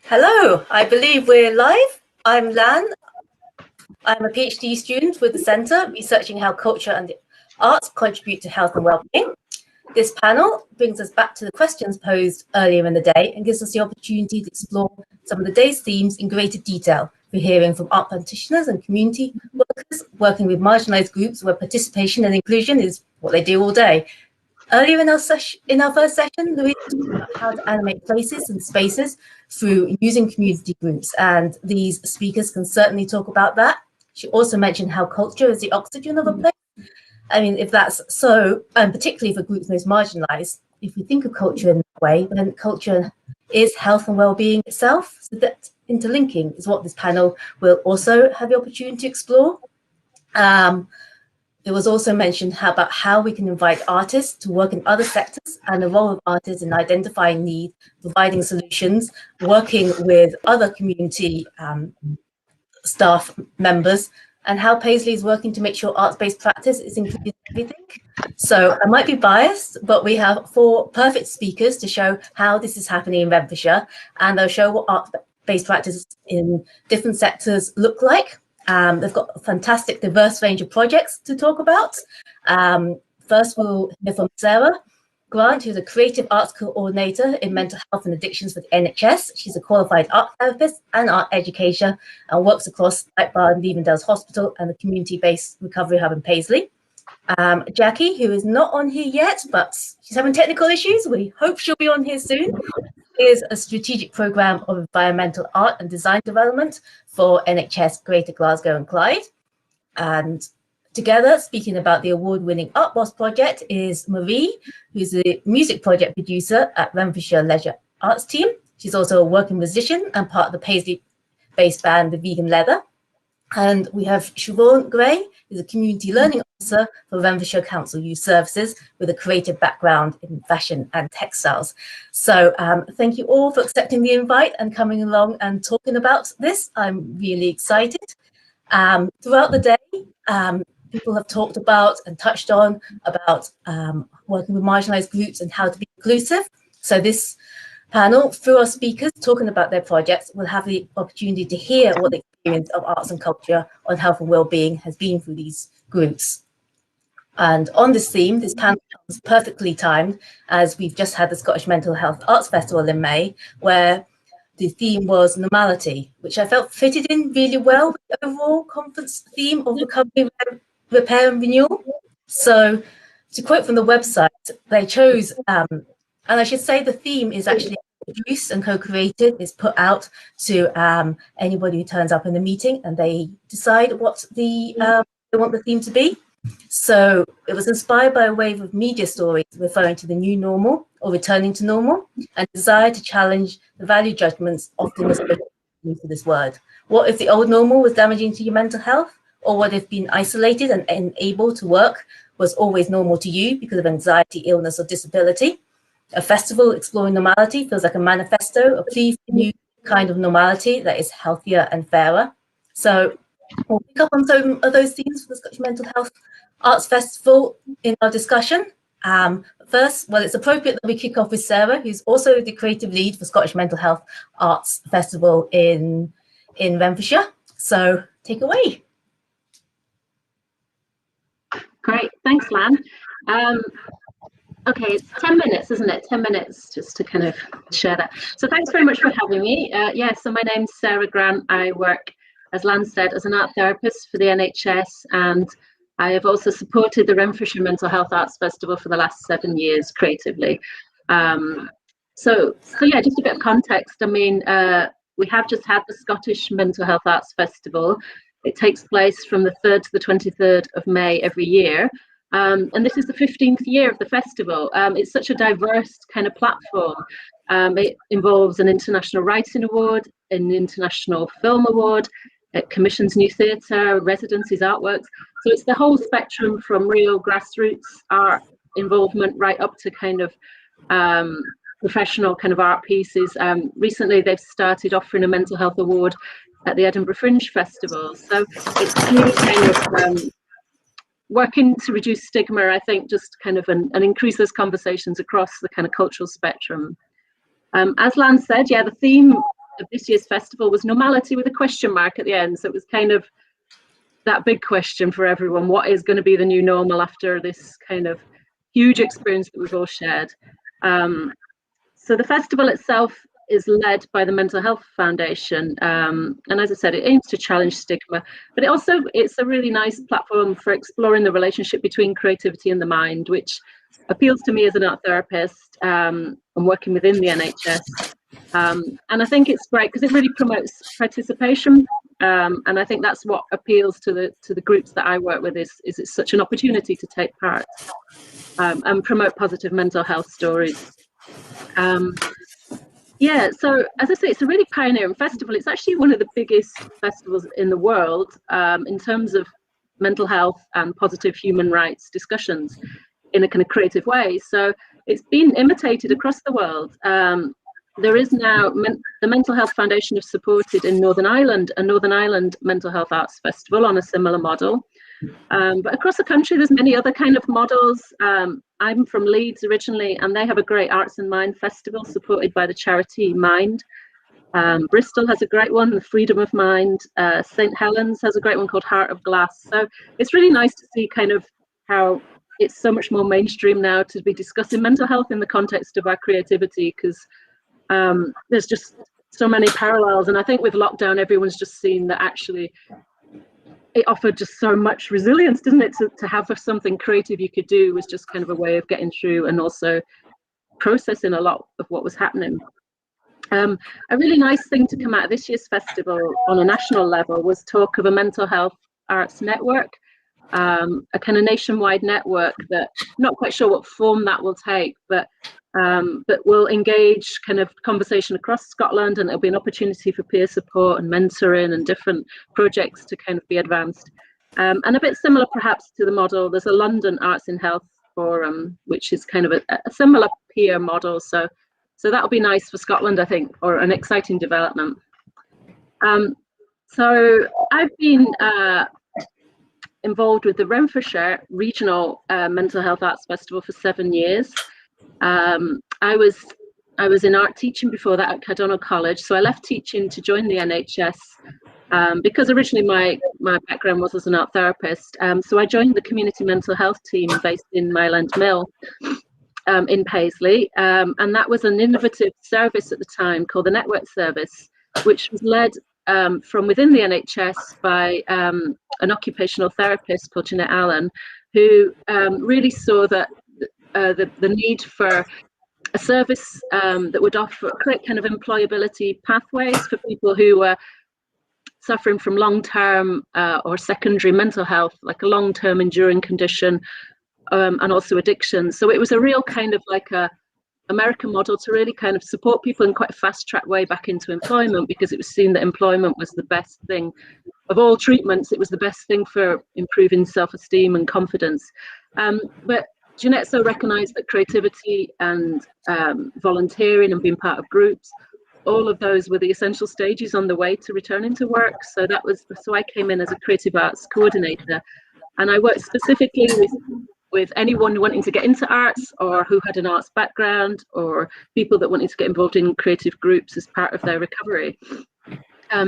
Hello, I believe we're live. I'm Lan. I'm a PhD student with the Centre, researching how culture and the arts contribute to health and well-being. This panel brings us back to the questions posed earlier in the day and gives us the opportunity to explore some of the day's themes in greater detail. We're hearing from art practitioners and community workers working with marginalised groups where participation and inclusion is what they do all day. Earlier in our first session, Louise talked about how to animate places and spaces through using community groups, and these speakers can certainly talk about that. She also mentioned how culture is the oxygen of a place. I mean, if that's so, and particularly for groups most marginalised, if we think of culture in that way, then culture is health and well-being itself. So that interlinking is what this panel will also have the opportunity to explore. It was also mentioned about how we can invite artists to work in other sectors and the role of artists in identifying need, providing solutions, working with other community staff members, and how Paisley is working to make sure arts-based practice is included in everything. So I might be biased, but we have 4 perfect speakers to show how this is happening in Renfrewshire, and they'll show what arts-based practice in different sectors look like. They've got a fantastic diverse range of projects to talk about. First, we'll hear from Sarah Grant, who's a creative arts coordinator in mental health and addictions for the NHS. She's a qualified art therapist and art educator and works across Lightbar and Leavendales Hospital and the community-based recovery hub in Paisley. Jackie, who is not on here yet, but she's having technical issues. We hope she'll be on here soon. Is a strategic programme of environmental art and design development for NHS Greater Glasgow and Clyde. And together, speaking about the award-winning Art Boss project, is Marie, who's the music project producer at Renfrewshire Leisure Arts Team. She's also a working musician and part of the Paisley-based band The Vegan Leather. And we have Siobhan Gray, who's a community learning officer for Renfrewshire Council Youth Services with a creative background in fashion and textiles. So thank you all for accepting the invite and coming along and talking about this. I'm really excited. Throughout the day, people have talked about and touched on about working with marginalised groups and how to be inclusive. So this panel, through our speakers talking about their projects, will have the opportunity to hear what the experience of arts and culture on health and well-being has been through these groups. And on this theme, this panel was perfectly timed as we've just had the Scottish Mental Health Arts Festival in May, where the theme was normality, which I felt fitted in really well with the overall conference theme of recovery, repair and renewal. So to quote from the website, they chose, and I should say the theme is actually produced and co-created, is put out to anybody who turns up in the meeting, and they decide what they want the theme to be. So it was inspired by a wave of media stories referring to the new normal or returning to normal, and desire to challenge the value judgments often associated with this word. What if the old normal was damaging to your mental health? Or what if being isolated and unable to work was always normal to you because of anxiety, illness, or disability? A festival exploring normality feels like a manifesto, a plea for a new kind of normality that is healthier and fairer. So we'll pick up on some of those themes for the Scottish Mental Health Arts Festival in our discussion. First, well, it's appropriate that we kick off with Sarah, who's also the creative lead for Scottish Mental Health Arts Festival in Renfrewshire. So take away. Great, thanks, Lan. Okay, it's 10 minutes, isn't it? 10 minutes just to kind of share that. So thanks very much for having me. So my name's Sarah Grant. I work, as Lan said, as an art therapist for the NHS, and I have also supported the Renfrewshire Mental Health Arts Festival for the last 7 years creatively. So yeah, just a bit of context. I mean, we have just had the Scottish Mental Health Arts Festival. It takes place from the 3rd to the 23rd of May every year. And this is the 15th year of the festival. It's such a diverse kind of platform. It involves an International Writing Award, an International Film Award, it commissions new theatre, residencies, artworks. So it's the whole spectrum from real grassroots art involvement right up to kind of professional kind of art pieces. Recently, they've started offering a mental health award at the Edinburgh Fringe Festival. So it's really kind of working to reduce stigma, I think, just kind of and increase those conversations across the kind of cultural spectrum. As Lan said, yeah, the theme of this year's festival was normality with a question mark at the end. So it was kind of that big question for everyone: what is going to be the new normal after this kind of huge experience that we've all shared? So the festival itself is led by the Mental Health Foundation, and as I said, it aims to challenge stigma, but it's a really nice platform for exploring the relationship between creativity and the mind, which appeals to me as an art therapist and working within the NHS. And I think it's great because it really promotes participation, and I think that's what appeals to the groups that I work with, is it's such an opportunity to take part and promote positive mental health stories. Yeah, so as I say, it's a really pioneering festival. It's actually one of the biggest festivals in the world in terms of mental health and positive human rights discussions in a kind of creative way. So it's been imitated across the world. There is now, the Mental Health Foundation have supported in Northern Ireland a Northern Ireland Mental Health Arts Festival on a similar model. But across the country, there's many other kind of models. I'm from Leeds originally, and they have a great Arts and Mind Festival supported by the charity Mind. Bristol has a great one, the Freedom of Mind. St Helens has a great one called Heart of Glass. So it's really nice to see kind of how it's so much more mainstream now to be discussing mental health in the context of our creativity, because there's just so many parallels. And I think with lockdown, everyone's just seen that actually it offered just so much resilience, didn't it? To have something creative you could do was just kind of a way of getting through and also processing a lot of what was happening. A really nice thing to come out of this year's festival on a national level was talk of a mental health arts network, a kind of nationwide network that I'm not quite sure what form that will take, but will engage kind of conversation across Scotland, and it'll be an opportunity for peer support and mentoring and different projects to kind of be advanced. And a bit similar perhaps to the model, there's a London Arts in Health Forum, which is kind of a similar peer model. So that'll be nice for Scotland, I think, or an exciting development. So I've been involved with the Renfrewshire Regional Mental Health Arts Festival for 7 years. I was in art teaching before that at Cadonal College, so I left teaching to join the NHS because originally my background was as an art therapist. So I joined the community mental health team based in Mailand Mill in Paisley, and that was an innovative service at the time called the Network Service, which was led from within the NHS by an occupational therapist called Jeanette Allen, who really saw that the need for a service that would offer kind of employability pathways for people who were suffering from long-term or secondary mental health, like a long-term enduring condition, and also addiction. So it was a real kind of like a American model to really kind of support people in quite a fast-track way back into employment, because it was seen that employment was the best thing of all treatments. It was the best thing for improving self-esteem and confidence. But Jeanette so recognised that creativity and volunteering and being part of groups, all of those were the essential stages on the way to returning to work. So I came in as a creative arts coordinator, and I worked specifically with anyone wanting to get into arts or who had an arts background, or people that wanted to get involved in creative groups as part of their recovery.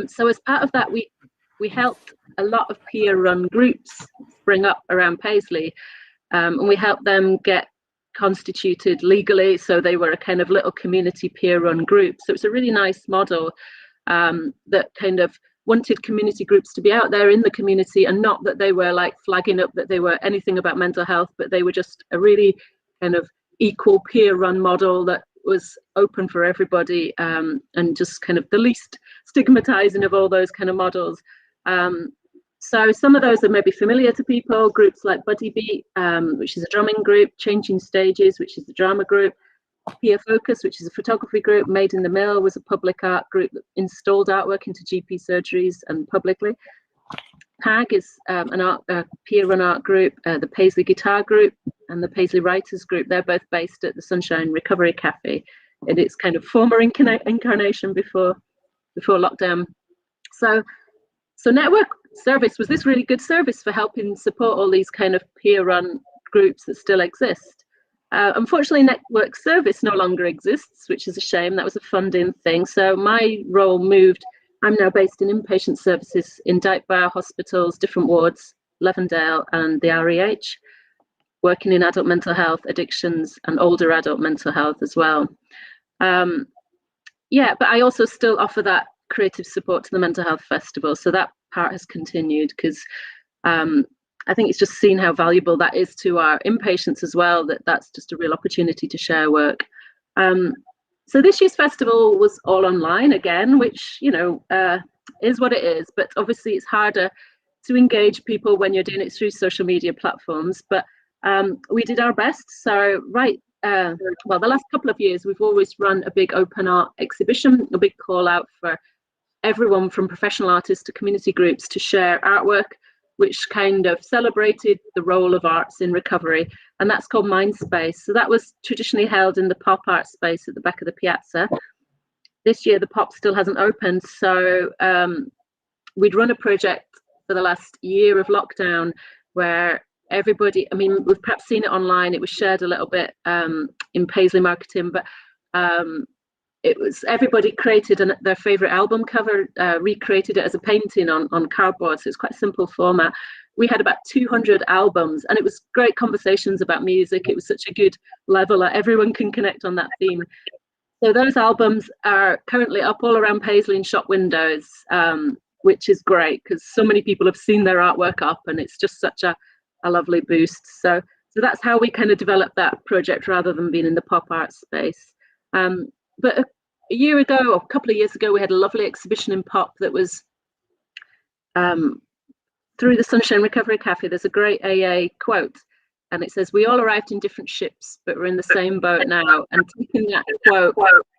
So as part of that, we helped a lot of peer-run groups spring up around Paisley, and we helped them get constituted legally, so they were a kind of little community peer-run group. So it's a really nice model that kind of wanted community groups to be out there in the community, and not that they were like flagging up that they were anything about mental health, but they were just a really kind of equal peer-run model that was open for everybody, and just kind of the least stigmatizing of all those kind of models. So some of those are maybe familiar to people, groups like Buddy Beat, which is a drumming group, Changing Stages, which is a drama group, Peer Focus, which is a photography group, Made in the Mill was a public art group that installed artwork into GP surgeries and publicly. PAG is a peer-run art group, the Paisley Guitar Group and the Paisley Writers Group. They're both based at the Sunshine Recovery Cafe in its kind of former incarnation before lockdown. So Network Service was this really good service for helping support all these kind of peer-run groups that still exist. Unfortunately, network service no longer exists, which is a shame. That was a funding thing. So my role moved. I'm now based in inpatient services in Dykebar hospitals, different wards, Levendale and the REH, working in adult mental health, addictions, and older adult mental health as well. Yeah, but I also still offer that creative support to the Mental Health Festival. So that part has continued because I think it's just seen how valuable that is to our inpatients as well, that's just a real opportunity to share work. So this year's festival was all online again, which, you know, is what it is, but obviously it's harder to engage people when you're doing it through social media platforms, but we did our best. So well, the last couple of years, we've always run a big open art exhibition, a big call out for everyone from professional artists to community groups to share artwork, which kind of celebrated the role of arts in recovery. And that's called Mindspace. So that was traditionally held in the pop art space at the back of the piazza. This year, the pop still hasn't opened. So we'd run a project for the last year of lockdown where everybody, I mean, we've perhaps seen it online. It was shared a little bit in Paisley Marketing, but it was everybody created their favorite album cover, recreated it as a painting on cardboard. So it's quite a simple format. We had about 200 albums, and it was great conversations about music. It was such a good leveler. Everyone can connect on that theme. So those albums are currently up all around Paisley in shop windows, which is great because so many people have seen their artwork up, and it's just such a lovely boost. So that's how we kind of developed that project rather than being in the pop art space. But a year ago, or a couple of years ago, we had a lovely exhibition in pop that was through the Sunshine Recovery Cafe. There's a great AA quote, and it says, "We all arrived in different ships, but we're in the same boat now." And taking that quote,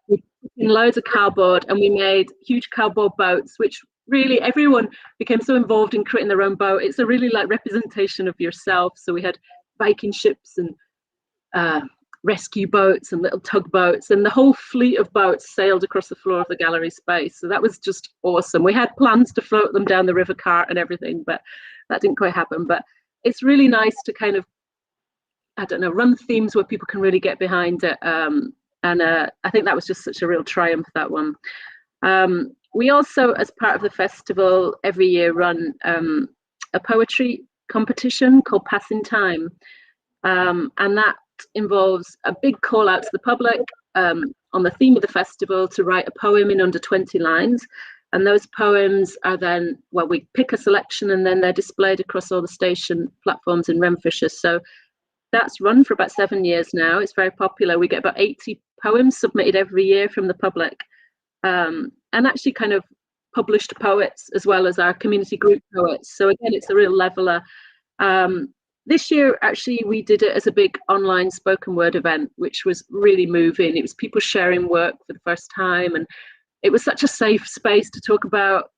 we put in loads of cardboard and we made huge cardboard boats, which really everyone became so involved in creating their own boat. It's a really like representation of yourself. So we had Viking ships and rescue boats and little tugboats, and the whole fleet of boats sailed across the floor of the gallery space. So that was just awesome. We had plans to float them down the river cart and everything, but that didn't quite happen. But it's really nice to kind of, I don't know, run themes where people can really get behind it. And I think that was just such a real triumph, that one. We also, as part of the festival, every year run a poetry competition called Passing Time. And that involves a big call out to the public on the theme of the festival to write a poem in under 20 lines. And those poems are then, well, we pick a selection and then they're displayed across all the station platforms in Renfrewshire. So that's run for about 7 years now. It's very popular. We get about 80 poems submitted every year from the public, and actually kind of published poets as well as our community group poets. So again, it's a real leveler. This year, actually, we did it as a big online spoken word event, which was really moving. It was people sharing work for the first time, and it was such a safe space to talk about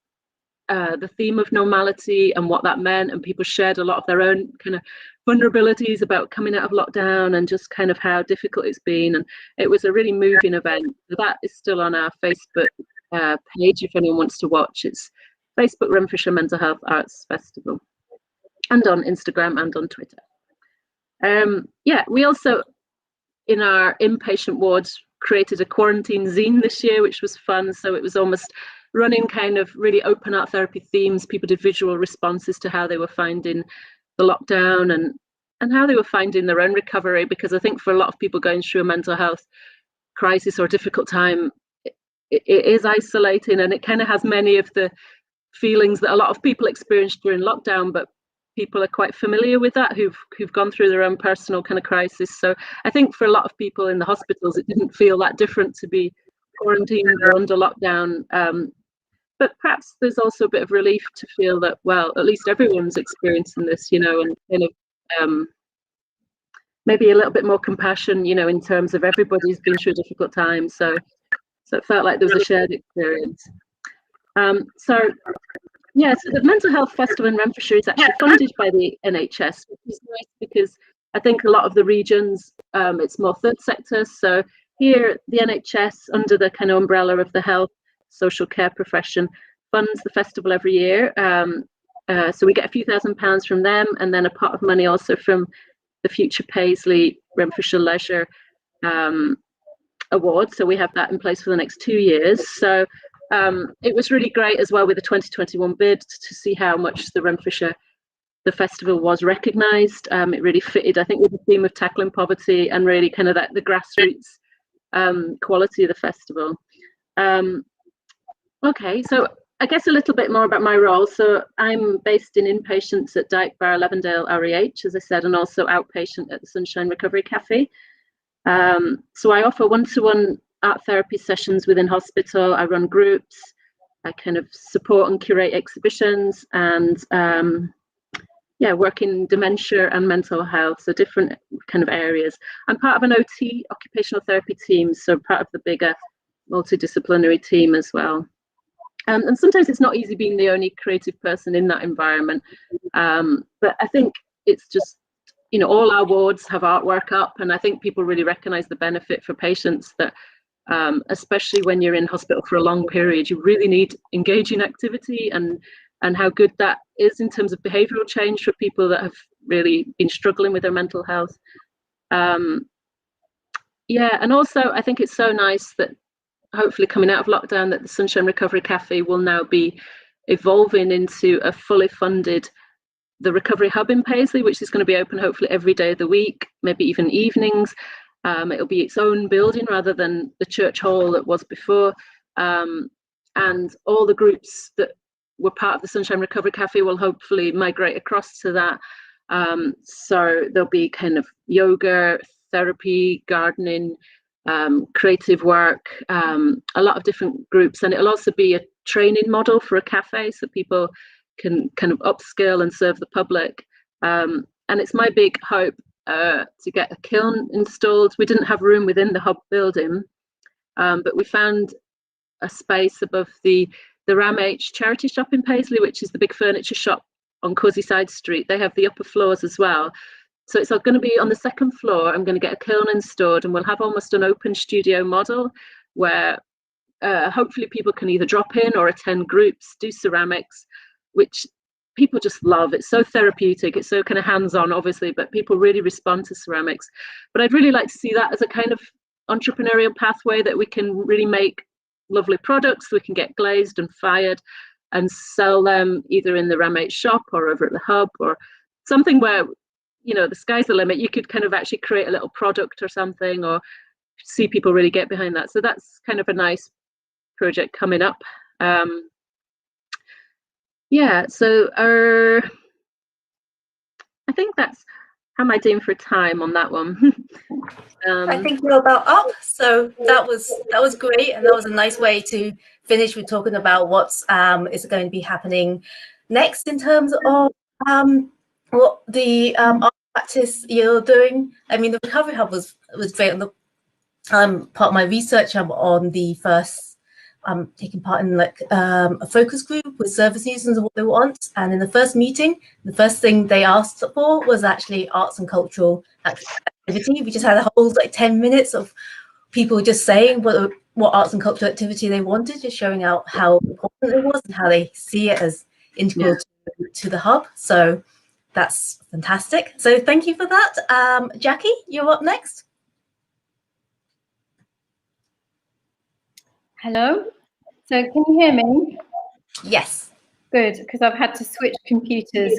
the theme of normality and what that meant, and people shared a lot of their own kind of vulnerabilities about coming out of lockdown and just kind of how difficult it's been. And it was a really moving event. So that is still on our Facebook page if anyone wants to watch. It's Facebook Renfrewshire Mental Health Arts Festival, and on Instagram and on Twitter. Yeah, we also, in our inpatient wards, created a quarantine zine this year, which was fun. So it was almost running kind of really open art therapy themes. People did visual responses to how they were finding the lockdown and how they were finding their own recovery, because I think for a lot of people going through a mental health crisis or difficult time, it is isolating, and it kind of has many of the feelings that a lot of people experienced during lockdown, but people are quite familiar with that who've gone through their own personal kind of crisis. So I think for a lot of people in the hospitals, it didn't feel that different to be quarantined or under lockdown. But perhaps there's also a bit of relief to feel that, well, at least everyone's experiencing this, you know, and kind of maybe a little bit more compassion, you know, in terms of everybody's been through a difficult time. So it felt like there was a shared experience. Yeah, so the Mental Health Festival in Renfrewshire is actually funded by the NHS, which is nice because I think a lot of the regions, it's more third sector. So here, the NHS, under the kind of umbrella of the health, social care profession, funds the festival every year. So we get a few £1,000s from them, and then a pot of money also from the Future Paisley Renfrewshire Leisure Award. So we have that in place for the next 2 years. So it was really great as well with the 2021 bid to see how much the festival was recognised. It really fitted, I think, with the theme of tackling poverty and really kind of that the grassroots quality of the festival. Okay, so I guess a little bit more about my role. So I'm based in inpatients at Dyke Bar, Levendale REH, as I said, and also outpatient at the Sunshine Recovery Cafe. So I offer one-to-one art therapy sessions within hospital. I run groups. I kind of support and curate exhibitions, and work in dementia and mental health, so different kind of areas. I'm part of an OT, occupational therapy team, so part of the bigger multidisciplinary team as well. And sometimes it's not easy being the only creative person in that environment, but I think it's just, all our wards have artwork up, and I think people really recognise the benefit for patients that, especially when you're in hospital for a long period, you really need engaging activity, and how good that is in terms of behavioural change for people that have really been struggling with their mental health. And also I think it's so nice that hopefully coming out of lockdown that the Sunshine Recovery Cafe will now be evolving into a fully funded the Recovery Hub in Paisley, which is going to be open hopefully every day of the week, maybe even evenings. It'll be its own building rather than the church hall that was before. And all the groups that were part of the Sunshine Recovery Cafe will hopefully migrate across to that. So there'll be kind of yoga, therapy, gardening, creative work, a lot of different groups, and it'll also be a training model for a cafe so people can kind of upskill and serve the public. And it's my big hope to get a kiln installed. We didn't have room within the hub building, but we found a space above the RAMH charity shop in Paisley, which is the big furniture shop on Cosyside Street. They have the upper floors as well. So it's going to be on the second floor. I'm going to get a kiln installed, and we'll have almost an open studio model where hopefully people can either drop in or attend groups, do ceramics, which people just love. It's so therapeutic. It's so kind of hands-on, obviously, but people really respond to ceramics. But I'd really like to see that as a kind of entrepreneurial pathway that we can really make lovely products. We can get glazed and fired and sell them either in the RAMH shop or over at the hub, or something where, the sky's the limit. You could kind of actually create a little product or something, or see people really get behind that. So that's kind of a nice project coming up. So I think that's, how am I doing for time on that one? I think we're about up. So that was great, and that was a nice way to finish with talking about what's is going to be happening next in terms of what the art practice you're doing. I mean, the Recovery Hub was great. On the part of my research, I'm on the first taking part in a focus group with service users and what they want. And in the first meeting, the first thing they asked for was actually arts and cultural activity. We just had a whole 10 minutes of people just saying what arts and cultural activity they wanted, just showing out how important it was and how they see it as integral to the hub. So that's fantastic. So thank you for that. Jackie, you're up next. Hello. So can you hear me? Yes. Good, because I've had to switch computers.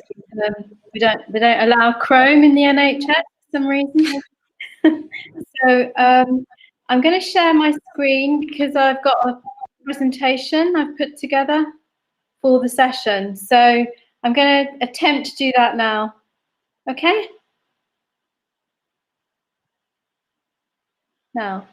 They don't allow Chrome in the NHS for some reason. So I'm going to share my screen because I've got a presentation I've put together for the session. So I'm going to attempt to do that now. Okay? Now.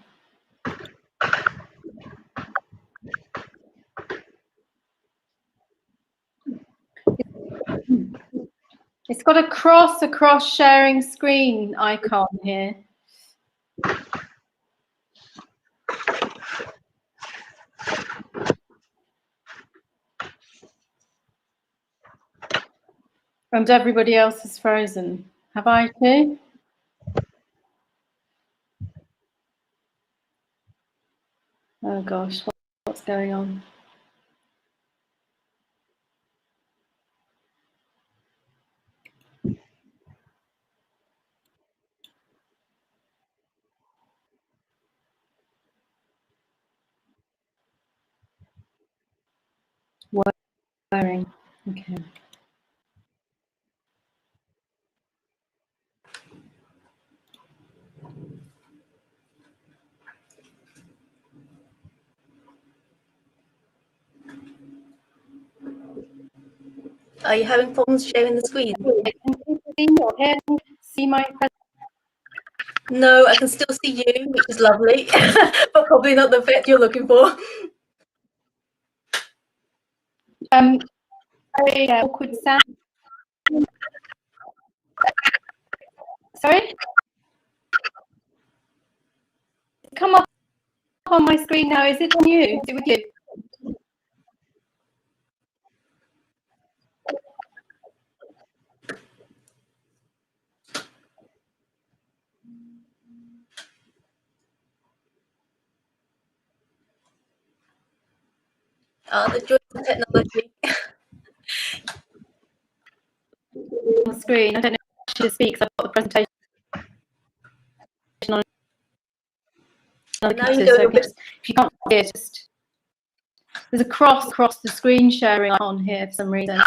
It's got a cross across sharing screen icon here. And everybody else is frozen. Have I too? Oh gosh, what's going on? Sharing. Okay. Are you having problems sharing the screen? Can you see my presentation? No, I can still see you, which is lovely, but probably not the effect you're looking for. Very awkward sound. Sorry? Come up on my screen now. Is it on you? Is it with you? The joys of technology. On the screen. I don't know if I should speak because I've got the presentation on another Now you computer. go So if you can't see it, just there's a cross across the screen sharing on here for some reason.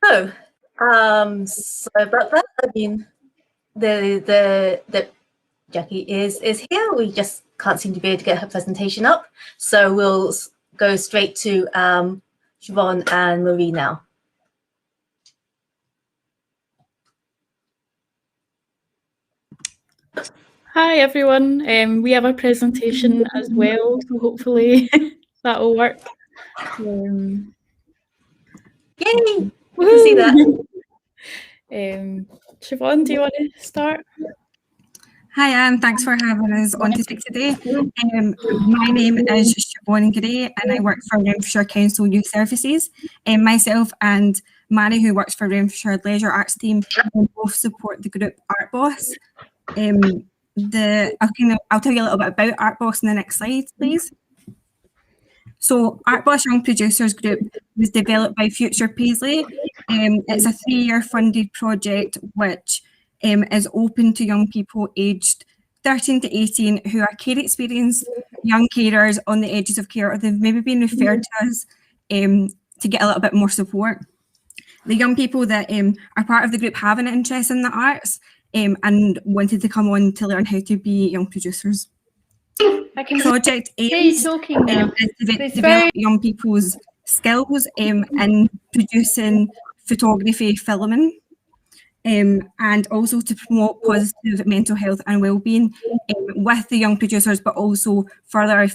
So, sorry about that. I mean, the Jackie is here. We just can't seem to be able to get her presentation up. So we'll go straight to Siobhan and Marie now. Hi everyone, we have a presentation as well, so hopefully that'll work. Yay! We can see that. Siobhan, do you want to start? Hi Anne, thanks for having us on to speak today. My name is Siobhan Gray and I work for Renfrewshire Council Youth Services. Myself and Mary, who works for Renfrewshire Leisure Arts Team, both support the group Art Boss. I'll tell you a little bit about Art Boss in the next slide, please. So Art Boss Young Producers Group was developed by Future Paisley. It's a 3-year funded project which is open to young people aged 13 to 18 who are care experienced, young carers on the edges of care, or they've maybe been referred to us to get a little bit more support. The young people that are part of the group have an interest in the arts and wanted to come on to learn how to be young producers. Project aims is to develop young people's skills in producing photography, filming, and also to promote positive mental health and well-being with the young producers, but also further out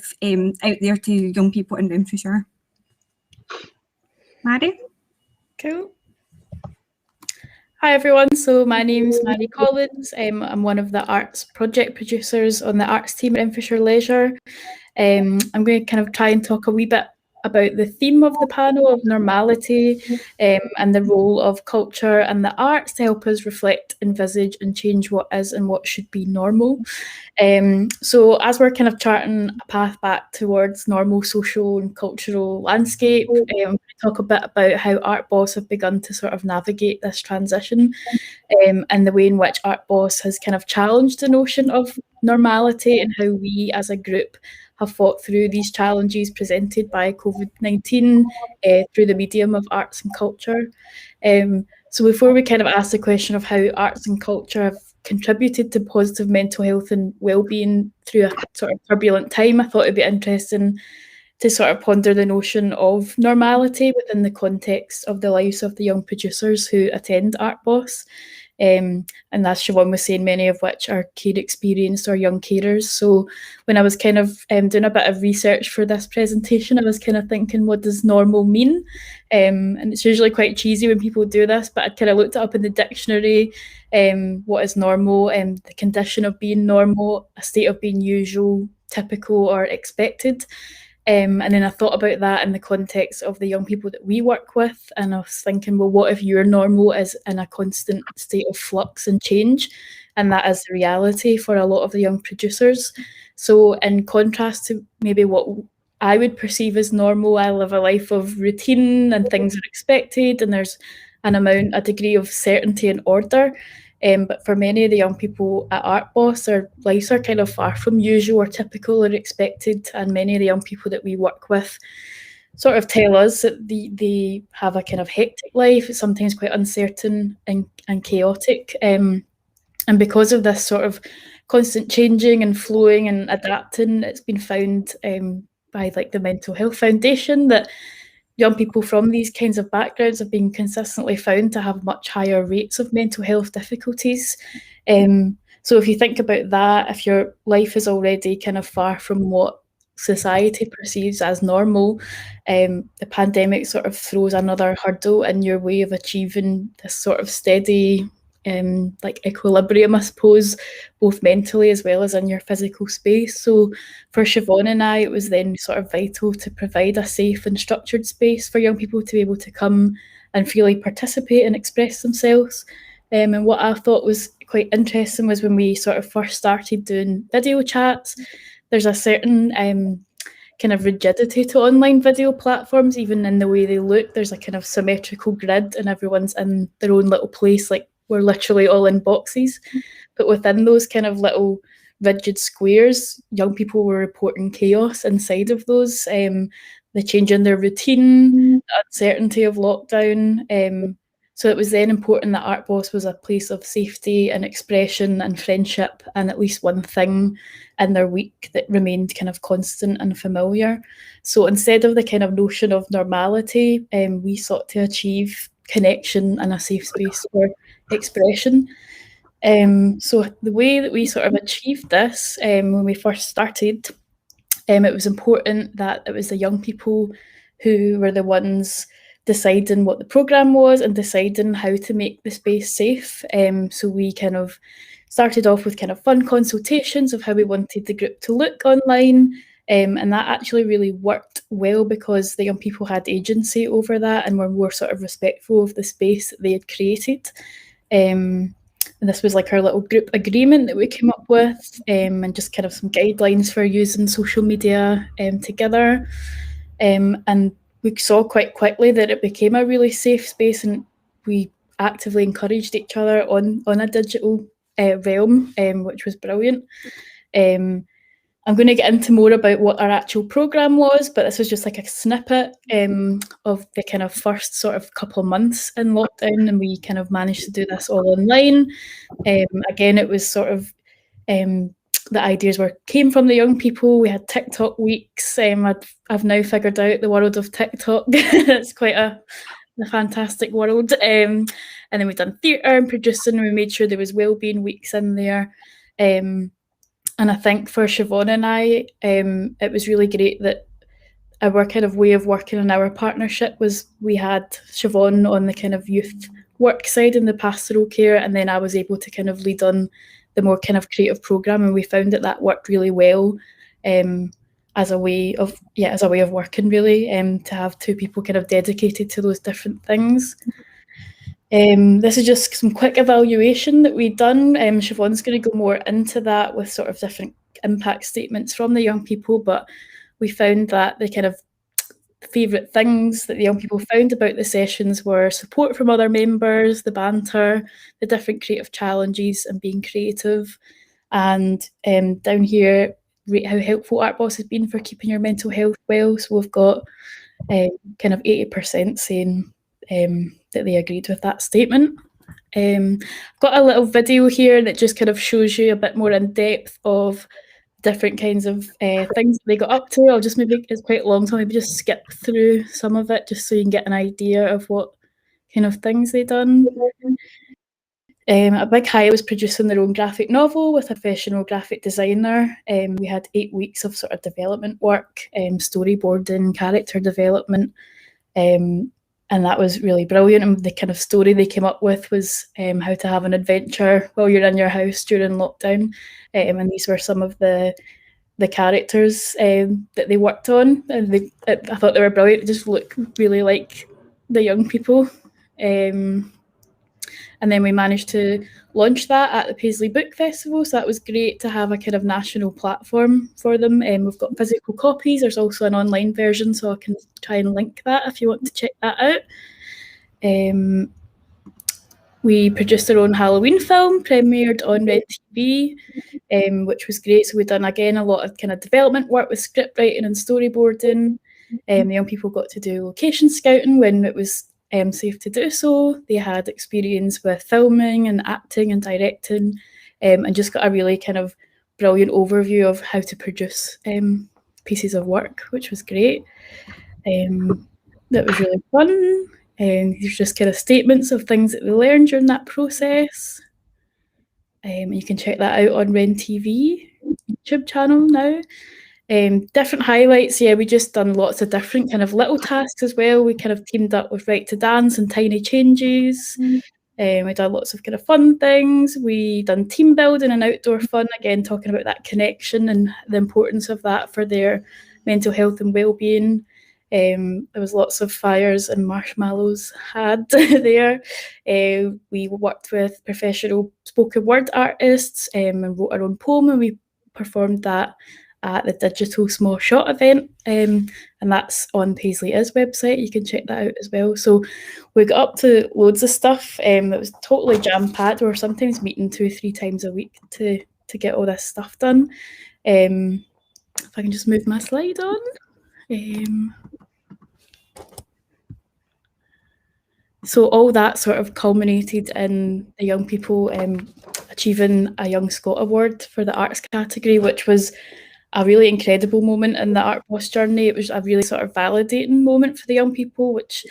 there to young people in Renfrewshire. Mary? Cool. Hi everyone, so my name's Mary Collins. I'm one of the arts project producers on the arts team at Renfrewshire Leisure. I'm going to kind of try and talk a wee bit about the theme of the panel of normality and the role of culture and the arts to help us reflect, envisage and change what is and what should be normal. So as we're kind of charting a path back towards normal social and cultural landscape, I'm going to talk a bit about how Art Boss have begun to sort of navigate this transition and the way in which Art Boss has kind of challenged the notion of normality and how we as a group have fought through these challenges presented by COVID-19 through the medium of arts and culture. So before we kind of ask the question of how arts and culture have contributed to positive mental health and well-being through a sort of turbulent time, I thought it'd be interesting to sort of ponder the notion of normality within the context of the lives of the young producers who attend Art Boss. And as Siobhan was saying, many of which are care experienced or young carers. So when I was kind of doing a bit of research for this presentation, I was kind of thinking, what does normal mean? And it's usually quite cheesy when people do this, but I kind of looked it up in the dictionary, what is normal, the condition of being normal, a state of being usual, typical or expected. And then I thought about that in the context of the young people that we work with. And I was thinking, well, what if your normal is in a constant state of flux and change? And that is the reality for a lot of the young producers. So in contrast to maybe what I would perceive as normal, I live a life of routine and things are expected and there's a degree of certainty and order. But for many of the young people at ArtBoss, their lives are kind of far from usual or typical or expected, and many of the young people that we work with sort of tell us that they have a kind of hectic life. It's sometimes quite uncertain and chaotic. And because of this sort of constant changing and flowing and adapting, it's been found by like the Mental Health Foundation that young people from these kinds of backgrounds have been consistently found to have much higher rates of mental health difficulties. So if you think about that, if your life is already kind of far from what society perceives as normal, the pandemic sort of throws another hurdle in your way of achieving this sort of steady like equilibrium, I suppose, both mentally as well as in your physical space. So for Siobhan and I, it was then sort of vital to provide a safe and structured space for young people to be able to come and freely participate and express themselves. And what I thought was quite interesting was when we sort of first started doing video chats, there's a certain kind of rigidity to online video platforms, even in the way they look. There's a kind of symmetrical grid and everyone's in their own little place, like we're literally all in boxes. But within those kind of little rigid squares, young people were reporting chaos inside of those, the change in their routine, the uncertainty of lockdown. So it was then important that ArtBoss was a place of safety and expression and friendship and at least one thing in their week that remained kind of constant and familiar. So instead of the kind of notion of normality, we sought to achieve connection and a safe space for expression. So the way that we sort of achieved this when we first started, it was important that it was the young people who were the ones deciding what the programme was and deciding how to make the space safe. So we kind of started off with kind of fun consultations of how we wanted the group to look online. And that actually really worked well because the young people had agency over that and were more sort of respectful of the space that they had created. And this was like our little group agreement that we came up with, and just kind of some guidelines for using social media together. And we saw quite quickly that it became a really safe space, and we actively encouraged each other on a digital realm, which was brilliant. I'm going to get into more about what our actual programme was, but this was just like a snippet of the kind of first sort of couple of months in lockdown, and we kind of managed to do this all online. Again, it was sort of the ideas came from the young people. We had TikTok weeks. I've now figured out the world of TikTok. It's quite a fantastic world. And then we've done theatre and producing, and we made sure there was wellbeing weeks in there. And I think for Siobhan and I, it was really great that our kind of way of working in our partnership was we had Siobhan on the kind of youth work side and the pastoral care, and then I was able to kind of lead on the more kind of creative programme, and we found that worked really well as a way of working, really, to have two people kind of dedicated to those different things. This is just some quick evaluation that we've done. Siobhan's going to go more into that with sort of different impact statements from the young people, but we found that the kind of favourite things that the young people found about the sessions were support from other members, the banter, the different creative challenges and being creative. And down here, rate how helpful ArtBoss has been for keeping your mental health well. So we've got kind of 80% saying that they agreed with that statement. I've got a little video here that just kind of shows you a bit more in depth of different kinds of things that they got up to. I'll just maybe, it's quite long, so I'll maybe just skip through some of it just so you can get an idea of what kind of things they done. At Big High was producing their own graphic novel with a professional graphic designer. We had 8 weeks of sort of development work, storyboarding, character development, and that was really brilliant. And the kind of story they came up with was how to have an adventure while you're in your house during lockdown. And these were some of the characters that they worked on. And I thought they were brilliant. They just look really like the young people. And then we managed to launch that at the Paisley Book Festival. So that was great to have a kind of national platform for them. We've got physical copies. There's also an online version, so I can try and link that if you want to check that out. We produced our own Halloween film, premiered on Red TV, which was great. So we've done, again, a lot of kind of development work with script writing and storyboarding. The young people got to do location scouting when it was safe to do so. They had experience with filming and acting and directing, and just got a really kind of brilliant overview of how to produce pieces of work, which was great. That was really fun. And these are just kind of statements of things that we learned during that process. You can check that out on Ren TV YouTube channel now. Different highlights, yeah, we just done lots of different kind of little tasks as well. We kind of teamed up with Right to Dance and Tiny Changes. We done lots of kind of fun things. We done team building and outdoor fun, again, talking about that connection and the importance of that for their mental health and well-being. There was lots of fires and marshmallows had there. We worked with professional spoken word artists and wrote our own poem, and we performed that at the Digital Small Shot event, and that's on Paisley Is website. You can check that out as well. So we got up to loads of stuff. That was totally jam-packed. We were sometimes meeting 2 or 3 times a week to get all this stuff done. If I can just move my slide on. So all that sort of culminated in the young people achieving a Young Scot Award for the arts category, which was a really incredible moment in the Art Boss journey. It was a really sort of validating moment for the young people, which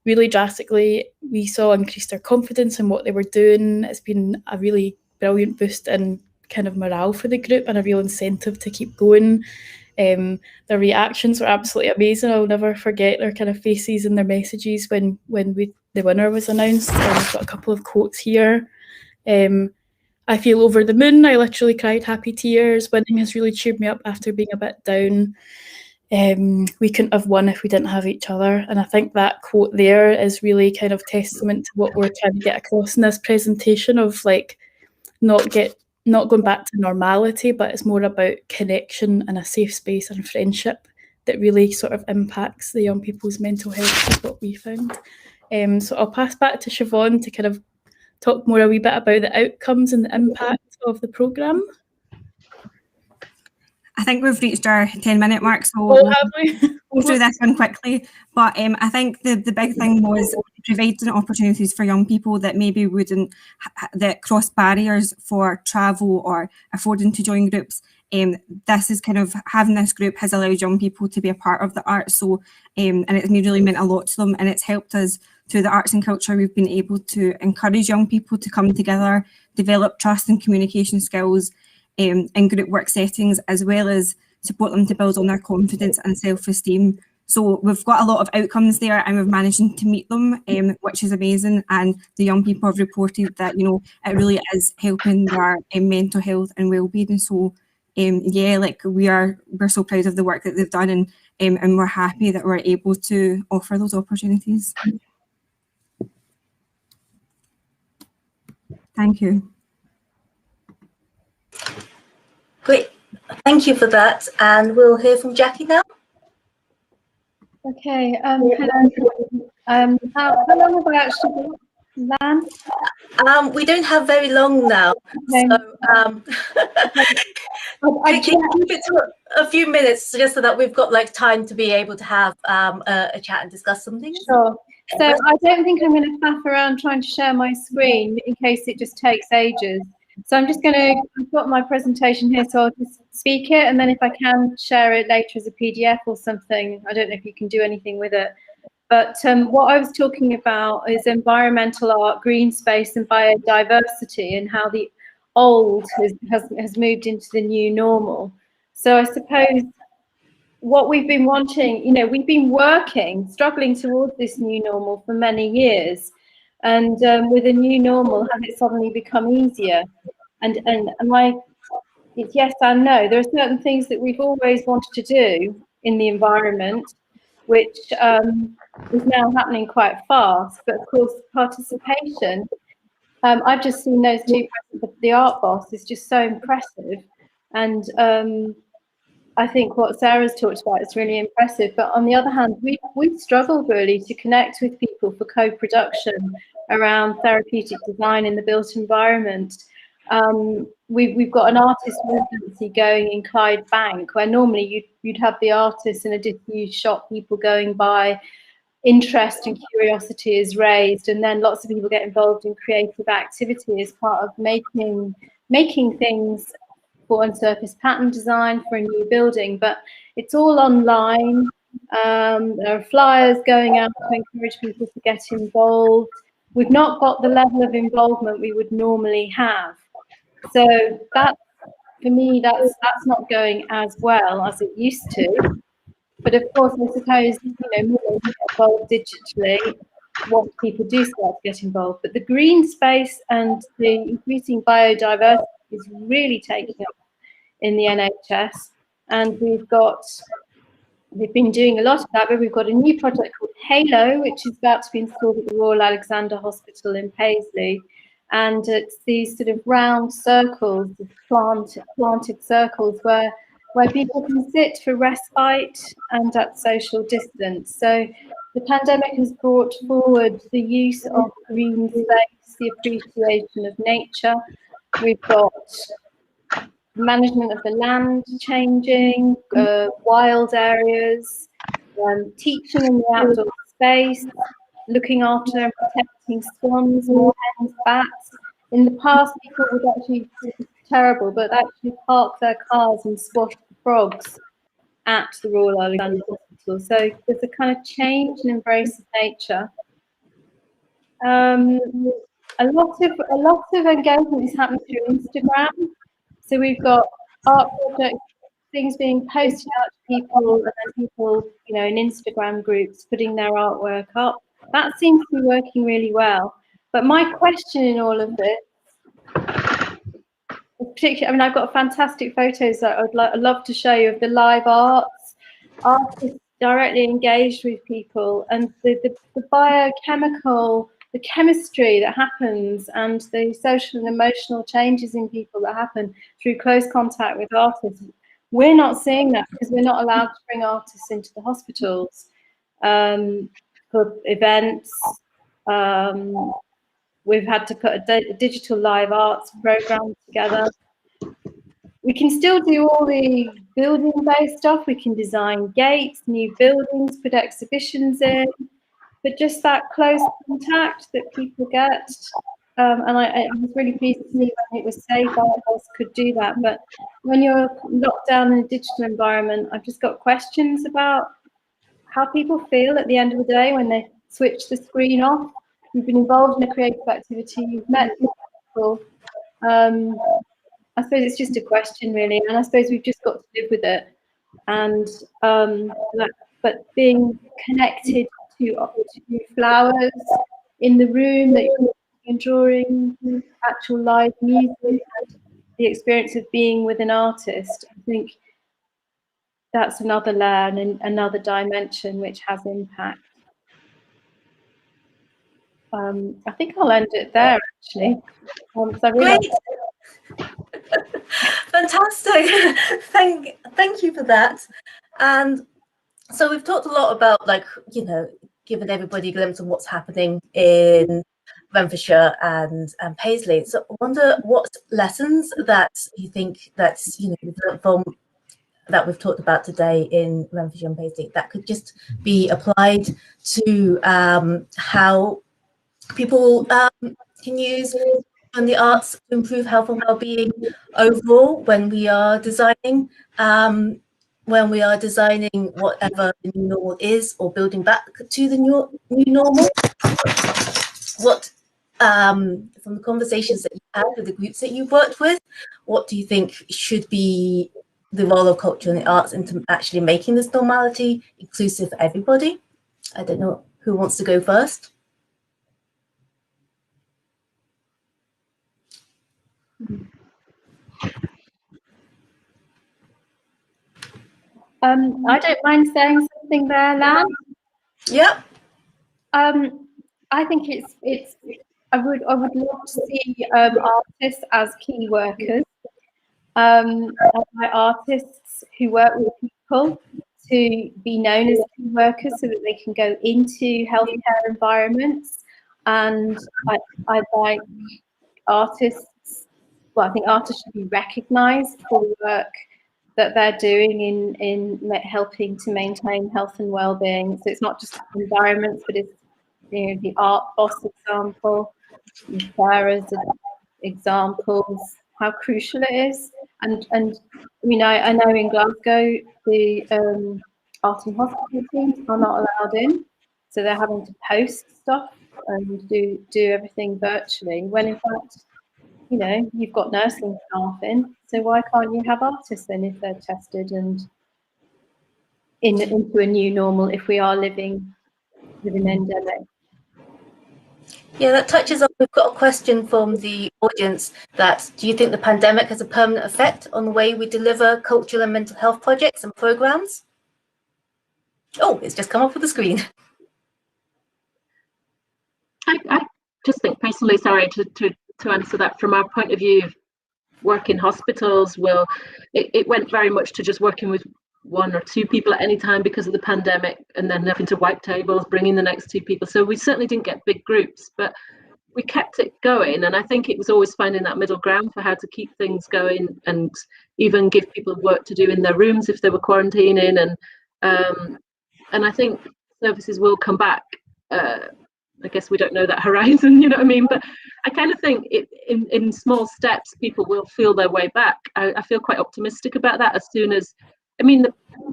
really drastically we saw increased their confidence in what they were doing. It's been a really brilliant boost in kind of morale for the group and a real incentive to keep going. The reactions were absolutely amazing. I'll never forget their kind of faces and their messages when the winner was announced. I've got a couple of quotes here. I feel over the moon. I literally cried happy tears. Winning has really cheered me up after being a bit down. We couldn't have won if we didn't have each other. And I think that quote there is really kind of testament to what we're trying to get across in this presentation of like not going back to normality, but it's more about connection and a safe space and friendship that really sort of impacts the young people's mental health, is what we found. So I'll pass back to Siobhan to kind of talk more a wee bit about the outcomes and the impact of the programme. I think we've reached our 10-minute mark, so we'll do this one quickly. But I think the big thing was providing opportunities for young people that maybe wouldn't, that cross barriers for travel or affording to join groups. This is kind of, having this group has allowed young people to be a part of the arts. So, and it's really meant a lot to them, and it's helped us through the arts and culture. We've been able to encourage young people to come together, develop trust and communication skills in group work settings, as well as support them to build on their confidence and self-esteem. So we've got a lot of outcomes there, and we've managed to meet them, which is amazing. And the young people have reported that, you know, it really is helping their mental health and well-being. So yeah, like we're so proud of the work that they've done, and we're happy that we're able to offer those opportunities. Thank you. Great, thank you for that. And we'll hear from Jackie now. Okay, hello. How long have I actually got, Lan? We don't have very long now, Okay. So keep it to a few minutes, just so that we've got like time to be able to have a chat and discuss some things. Sure. So I don't think I'm going to faff around trying to share my screen in case it just takes ages. So I'm just going to, I've got my presentation here, so I'll just speak it, and then if I can share it later as a PDF or something. I don't know if you can do anything with it. But what I was talking about is environmental art, green space and biodiversity, and how the old has moved into the new normal. So I suppose what we've been wanting, you know, we've been struggling towards this new normal for many years. And with a new normal, has it suddenly become easier? And it's yes and no. There are certain things that we've always wanted to do in the environment, which is now happening quite fast. But of course, participation, I've just seen those two, the Art Boss is just so impressive. And I think what Sarah's talked about is really impressive. But on the other hand, we struggled really to connect with people for co-production around therapeutic design in the built environment. We've got an artist residency going in Clydebank, where normally you'd have the artists in a disused shop, people going by, interest and curiosity is raised, and then lots of people get involved in creative activity as part of making things for unsurfaced pattern design for a new building. But it's all online. There are flyers going out to encourage people to get involved. We've not got the level of involvement we would normally have. So that, for me, that's not going as well as it used to. But of course, I suppose, more involved digitally once people do start to get involved. But the green space and the increasing biodiversity is really taking up in the NHS. And we've been doing a lot of that, but we've got a new project called Halo, which is about to be installed at the Royal Alexandra Hospital in Paisley. And it's these sort of round circles, planted circles where people can sit for respite and at social distance. So the pandemic has brought forward the use of green space, the appreciation of nature. We've got management of the land changing, wild areas, teaching in the outdoor space, looking after and protecting swans, moorhens, bats. In the past, people would actually, terrible, but actually park their cars and squash the frogs at the Royal Alexandra Hospital. So there's a kind of change and embrace of nature. A lot of engagement is happening through Instagram. So we've got art projects, things being posted out to people, and then people, in Instagram groups putting their artwork up. That seems to be working really well. But my question in all of this, particularly, I've got fantastic photos that I'd love to show you of the live artists directly engaged with people, and the biochemical, the chemistry that happens, and the social and emotional changes in people that happen through close contact with artists. We're not seeing that because we're not allowed to bring artists into the hospitals for events. We've had to put a digital live arts program together. We can still do all the building-based stuff. We can design gates, new buildings, put exhibitions in, but just that close contact that people get. And I was really pleased to see when it was safe, artists could do that. But when you're locked down in a digital environment, I've just got questions about how people feel at the end of the day when they switch the screen off. You've been involved in a creative activity, you've met people. I suppose it's just a question, really, and I suppose we've just got to live with it. And but being connected to flowers in the room that you're enjoying, actual live music, and the experience of being with an artist, I think that's another layer and another dimension which has impact. I think I'll end it there, actually. Great. Fantastic. Thank you for that. And so we've talked a lot about, giving everybody a glimpse of what's happening in Renfrewshire and Paisley. So I wonder what lessons that you think that's you've learned from that we've talked about today in Renfrewshire and Paisley that could just be applied to how people can use the arts to improve health and well-being overall when we are designing whatever the new normal is, or building back to the new normal. What from the conversations that you had with the groups that you've worked with, what do you think should be the role of culture and the arts into actually making this normality inclusive for everybody? I don't know who wants to go first. I don't mind saying something there, Lan. Yeah. I think it's. I would love to see artists as key workers. Artists who work with people to be known as key workers so that they can go into healthcare environments. and I'd like artists, well, I think artists should be recognised for the work that they're doing in helping to maintain health and well-being. So it's not just environments, but it's, you know, the art boss example, Sarah's examples, how crucial it is. And I mean, I know in Glasgow the art and hospital teams are not allowed in, so they're having to post stuff and do everything virtually, when in fact, you know, you've got nursing staff in, so why can't you have artists then if they're tested and into a new normal if we are living with an endemic? Yeah, that touches on, we've got a question from the audience that, do you think the pandemic has a permanent effect on the way we deliver cultural and mental health projects and programs? Oh, it's just come up with the screen. I just think personally, sorry, to answer that from our point of view, work in hospitals, well, it went very much to just working with one or two people at any time because of the pandemic, and then having to wipe tables, bringing the next two people. So we certainly didn't get big groups, but we kept it going. And I think it was always finding that middle ground for how to keep things going and even give people work to do in their rooms if they were quarantining. And I think services will come back. I guess we don't know that horizon, you know what I mean? But I kind of think in small steps, people will feel their way back. I feel quite optimistic about that. As soon as, I mean,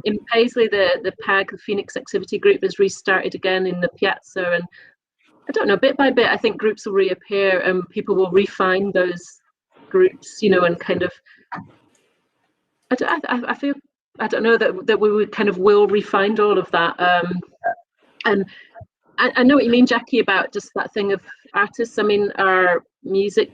in Paisley, the PAG, the Phoenix Activity Group, has restarted again in the Piazza. And I don't know, bit by bit, I think groups will reappear and people will refine those groups, you know, and kind of, I feel, I don't know, that we would kind of will refine all of that. And I know what you mean, Jackie, about just that thing of artists. I mean, our music,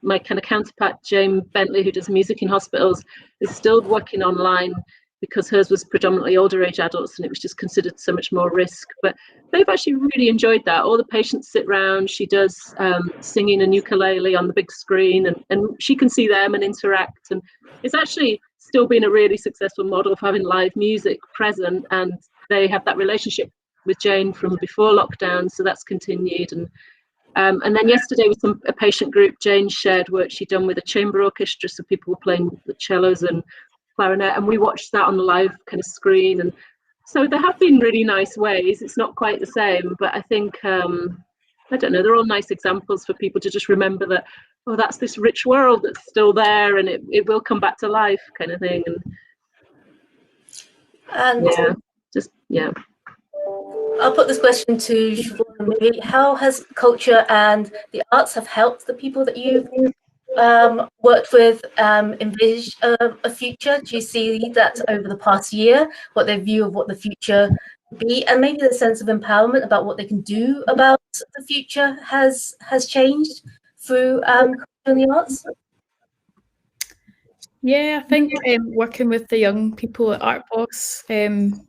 my kind of counterpart, Jane Bentley, who does music in hospitals, is still working online because hers was predominantly older age adults and it was just considered so much more risk. But they've actually really enjoyed that. All the patients sit round, she does singing and ukulele on the big screen, and she can see them and interact. And it's actually still been a really successful model of having live music present, and they have that relationship with Jane from before lockdown, so that's continued. And then yesterday with a patient group, Jane shared work she'd done with a chamber orchestra, so people were playing the cellos and clarinet, and we watched that on the live kind of screen. And so there have been really nice ways. It's not quite the same, but I think I don't know, they're all nice examples for people to just remember that, oh, that's this rich world that's still there, and it will come back to life, kind of thing. And yeah. I'll put this question to Siobhan and Mary. How has culture and the arts have helped the people that you've worked with envisage a future? Do you see that over the past year, what their view of what the future would be, and maybe the sense of empowerment about what they can do about the future has changed through culture and the arts? Yeah, I think working with the young people at ArtBoss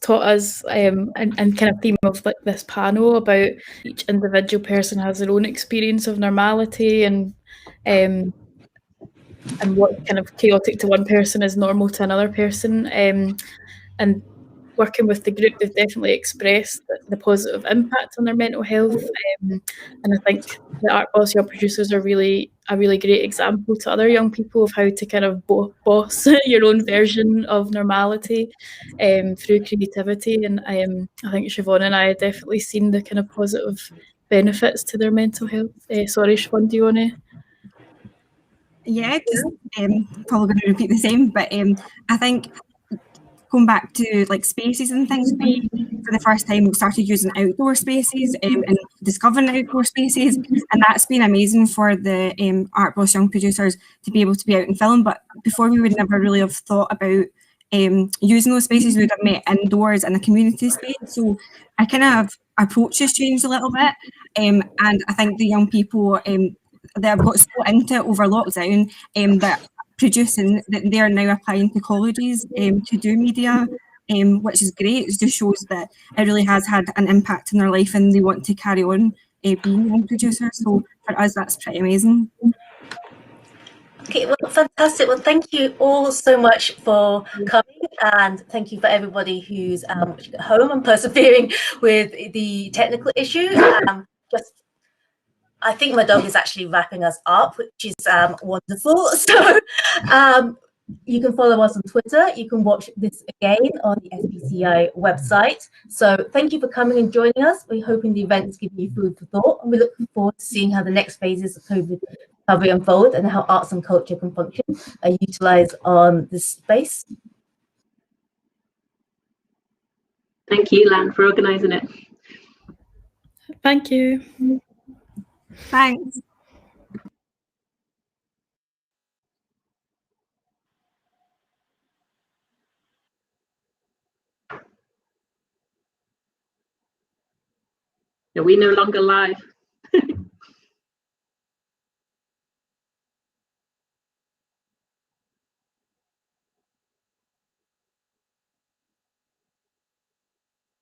taught us and kind of theme of like this panel about each individual person has their own experience of normality, and what's kind of chaotic to one person is normal to another person. And working with the group, they've definitely expressed the positive impact on their mental health. And I think the ArtBoss Young Producers are really a really great example to other young people of how to kind of boss your own version of normality through creativity. And I think Siobhan and I have definitely seen the kind of positive benefits to their mental health. Sorry, Siobhan, do you want to? Yeah, just probably going to repeat the same, but I think going back to like spaces and things, we for the first time started using outdoor spaces and discovering outdoor spaces, and that's been amazing for the ArtBoss Young Producers to be able to be out and film. But before, we would never really have thought about using those spaces. We would have met indoors in a community space, so I kind of approach has changed a little bit, and I think the young people they have got so into it over lockdown that producing, that they are now applying to colleges to do media, which is great. It just shows that it really has had an impact in their life and they want to carry on being young producers. So for us, that's pretty amazing. Okay, well, fantastic. Well, thank you all so much for coming, and thank you for everybody who's at home and persevering with the technical issue. Just I think my dog is actually wrapping us up, which is wonderful. So you can follow us on Twitter. You can watch this again on the SPCI website. So thank you for coming and joining us. We're hoping the event's given you food for thought, and we're looking forward to seeing how the next phases of COVID recovery unfold and how arts and culture can function and utilize on this space. Thank you, Lan, for organising it. Thank you. Thanks. Are we no longer live?